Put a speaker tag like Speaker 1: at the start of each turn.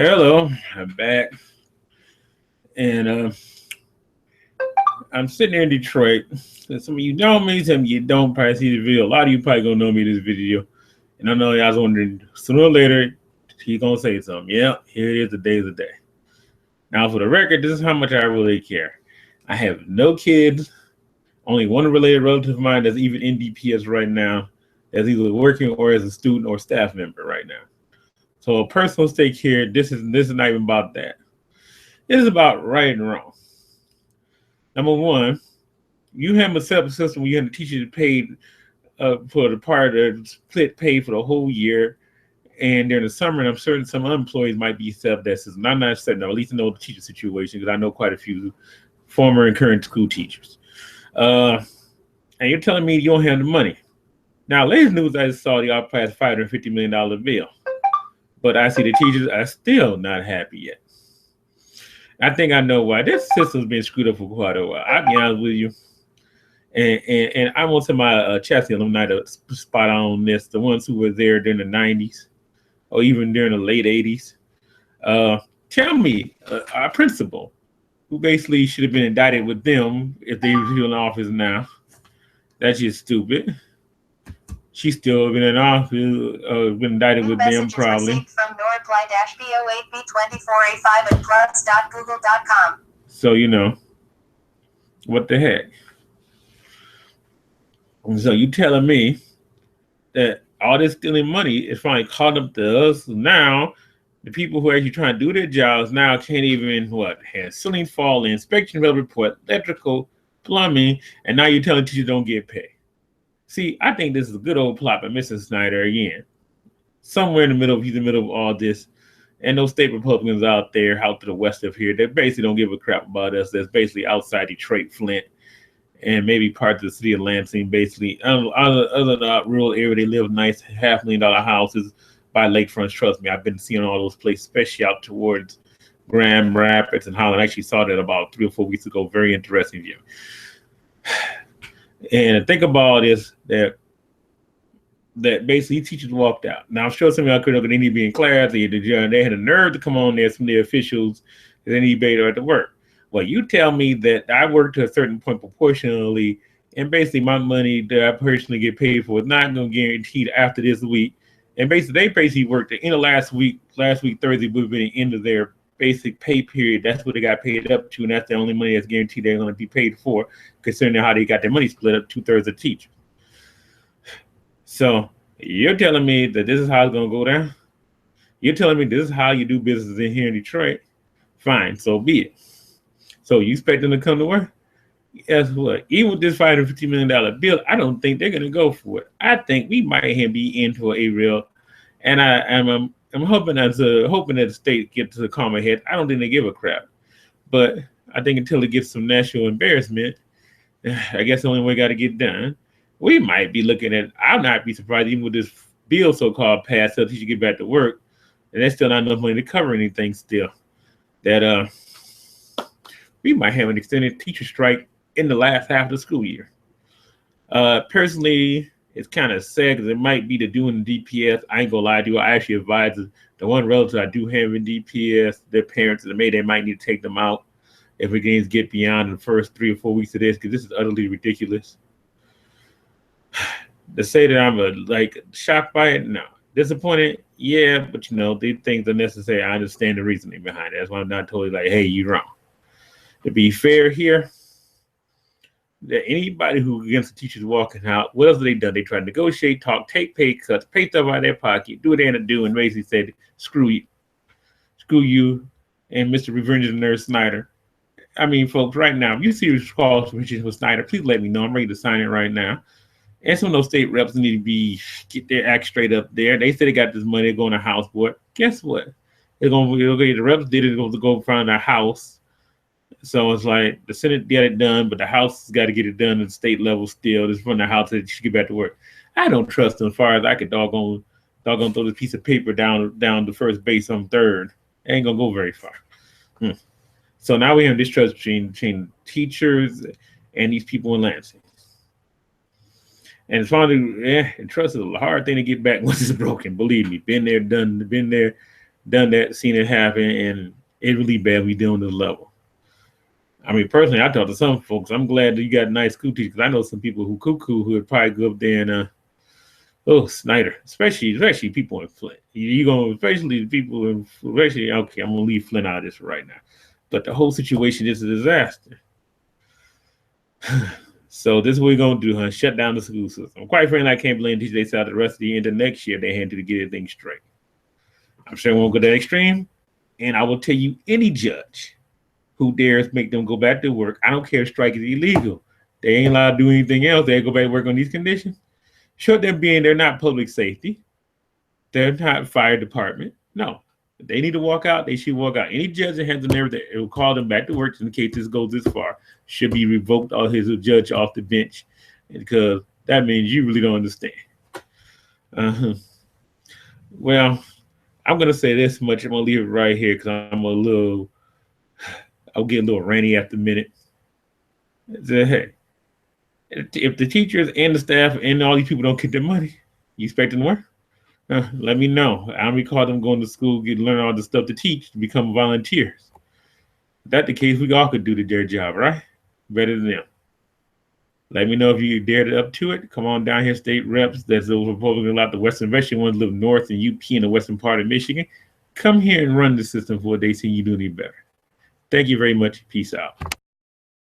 Speaker 1: Hello, I'm back, and I'm sitting here in Detroit. And some of you know me, some of you don't probably see the video. A lot of you probably gonna know me this video, and I know y'all was wondering sooner or later he gonna say something. Yeah, here it is. The day's the day. Now, for the record, this is how much I really care. I have no kids. Only one related relative of mine that's even in DPS right now, that's either working or as a student or staff member right now. So a personal stake here. This is not even about that. This is about right and wrong. Number one, you have a separate system where you have the teachers paid for the part of split pay for the whole year. And during the summer, and I'm certain some employees might be set that system. I'm not certain, at least I know the teacher situation because I know quite a few former and current school teachers. And you're telling me you don't have the money. Now, latest news I just saw the all passed $550 million bill. But I see the teachers are still not happy yet. I think I know why. This system's been screwed up for quite a while. I'll be honest with you. And I want to my Chelsea alumni to spot on this, the ones who were there during the 90s or even during the late 80s. Tell me, our principal, who basically should have been indicted with them if they were still in office now. That's just stupid. She's still been in office, been indicted with them probably.
Speaker 2: From Norply-BO8B2485 at plus.google.com.
Speaker 1: So, what the heck? And so you telling me that all this stealing money is finally caught up to us now? The people who are actually trying to do their jobs now can't even have ceiling fall, inspection report, electrical, plumbing, and now you're telling teachers don't get paid. See, I think this is a good old plot by Mr. Snyder again. Somewhere in the middle, he's in the middle of all this. And those state Republicans out there, out to the west of here, they basically don't give a crap about us. That's basically outside Detroit, Flint, and maybe parts of the city of Lansing, basically. Other than that rural area, they live nice $500,000 houses by lakefronts. Trust me, I've been seeing all those places, especially out towards Grand Rapids and Holland. I actually saw that about 3 or 4 weeks ago. Very interesting view. And think about this, that basically teachers walked out. Now, I'm sure some of y'all couldn't, they need to be in class. They had a nerve to come on there, some of the officials, and they need to to work. Well, you tell me that I work to a certain point proportionally, and basically my money that I personally get paid for is not going to guaranteed after this week. And basically, they basically worked the end of last week Thursday would have been the end of their basic pay period. That's what they got paid up to, and that's the only money that's guaranteed they're going to be paid for, considering how they got their money split up 2/3 of teachers. So you're telling me that this is how it's going to go down? You're telling me this is how you do business in here in Detroit? Fine, so be it. So you expect them to come to work? Guess what? Even with this $550 million bill, I don't think they're going to go for it. I think we might be in for a real, and I'm hoping that the state gets to the calmer head. I don't think they give a crap, but I think until it gets some national embarrassment, I guess the only way got to get done. We might be looking at. I'll not be surprised even with this bill so-called passed so teachers get back to work, and there's still not enough money to cover anything. Still, that we might have an extended teacher strike in the last half of the school year. Personally, it's kind of sad because it might be to doing the DPS. I ain't gonna lie to you. I actually advise the one relative I do have in DPS, their parents, they might need to take them out if we can get beyond the first 3 or 4 weeks of this, because this is utterly ridiculous. To say that I'm shocked by it, no. Disappointed, yeah, but these things are necessary. I understand the reasoning behind it. That's why I'm not totally like, hey, you're wrong. To be fair here, that anybody who against the teachers walking out, what else have they done? They tried to negotiate, talk, take pay cuts, pay stuff out of their pocket, do what they're gonna do, and basically said, screw you, and Mr. Revenge of the Nerd Snyder. I mean, folks, right now, if you see this call for Snyder, please let me know. I'm ready to sign it right now. And some of those state reps need to get their act straight up there. They said they got this money going to House board. Guess what? The reps did it to go in front of the House. So it's like the Senate got it done, but the House has got to get it done at the state level still. Just from the House that should get back to work. I don't trust them as far as I could doggone throw this piece of paper down the first base on third. It ain't gonna go very far. So now we have distrust between teachers and these people in Lansing. And finally, trust is a hard thing to get back once it's broken. Believe me, been there, done, been there. done that, seen it happen, and it's really bad. We dealing with the level. I mean, personally, I talked to some folks. I'm glad that you got nice school teachers because I know some people who cuckoo who would probably go up there and Snyder, especially people in Flint. You gonna especially people in especially okay. I'm gonna leave Flint out of this right now, but the whole situation is a disaster. So this is what we're gonna do, huh? Shut down the school system. Quite frankly, I can't blame teachers. They said the rest of the end of next year they had to get everything straight. I'm sure it won't go that extreme, and I will tell you any judge who dares make them go back to work. I don't care if strike is illegal. They ain't allowed to do anything else. They go back to work on these conditions. Short them being they're not public safety. They're not fire department. No. If they need to walk out, they should walk out. Any judge that has an error that will call them back to work in the case this goes this far should be revoked or his judge off the bench because that means you really don't understand. Well, I'm going to say this much. I'm going to leave it right here because I'll get a little ranty after a minute. Hey, if the teachers and the staff and all these people don't get their money, you expect them to work? Let me know. I recall them going to school, learn all the stuff to teach, to become volunteers. If that's the case, we all could do their job, right? Better than them. Let me know if you dared up to it. Come on down here, state reps. That's those Republicans, a lot of the Western veteran ones live north and UP in the western part of Michigan. Come here and run the system for a day so you do any better. Thank you very much. Peace out.